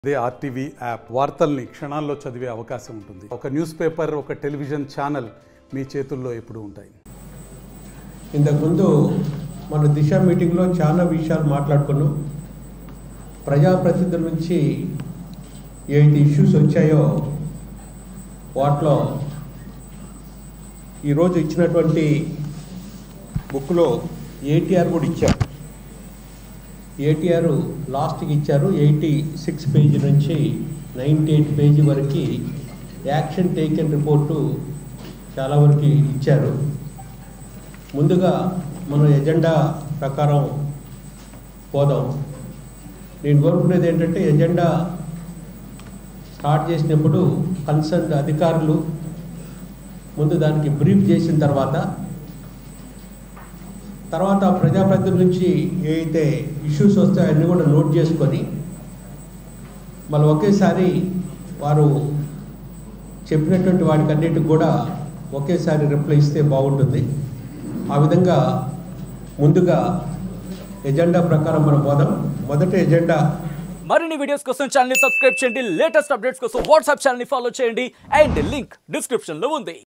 అదే RTV app వార్తల్ని క్షణాల్లో చదివే అవకాశం ఉంటుంది. ఒక న్యూస్ పేపర్, ఒక టెలివిజన్ ఛానల్ మీ చేతుల్లో ఎప్పుడూ ఉంటాయి. ఇంతకుముందు మన దిశ మీటింగ్లో చాలా విషయాలు మాట్లాడుకున్నాం. ప్రజాప్రతినిధుల నుంచి ఏదైతే ఇష్యూస్ వచ్చాయో వాటిలో ఈరోజు ఇచ్చినటువంటి బుక్లో ఏటీఆర్ కూడా ఇచ్చారు. ఏటీఆర్ లాస్ట్కి ఇచ్చారు. 86 పేజీ నుంచి 98 పేజీ వరకు యాక్షన్ టేకెన్ రిపోర్టు చాలా వరకు ఇచ్చారు. ముందుగా మనం ఎజెండా ప్రకారం పోదాం. నేను కోరుకునేది ఏంటంటే ఎజెండా స్టార్ట్ చేసినప్పుడు కన్సర్న్ అధికారులు ముందు దానికి బ్రీఫ్ చేసిన తర్వాత ప్రజాప్రతినిధుల నుంచి ఏదైతే ఇష్యూస్ వస్తాయో అన్నీ కూడా నోట్ చేసుకొని మళ్ళీ ఒకేసారి వారు చెప్పినటువంటి వాటికి అన్నిటికి కూడా ఒకేసారి రిప్లై ఇస్తే బాగుంటుంది. ఆ విధంగా ముందుగా ఎజెండా ప్రకారం మనం పోదాం. మొదటి ఎజెండా. మరిన్ని వీడియోస్ కోసం ఛానల్ ని సబ్స్క్రైబ్ చేయండి. లేటెస్ట్ అప్డేట్స్ కోసం వాట్సాప్ ఛానల్ ని ఫాలో చేయండి. అండ్ లింక్ డిస్క్రిప్షన్ లో ఉంది.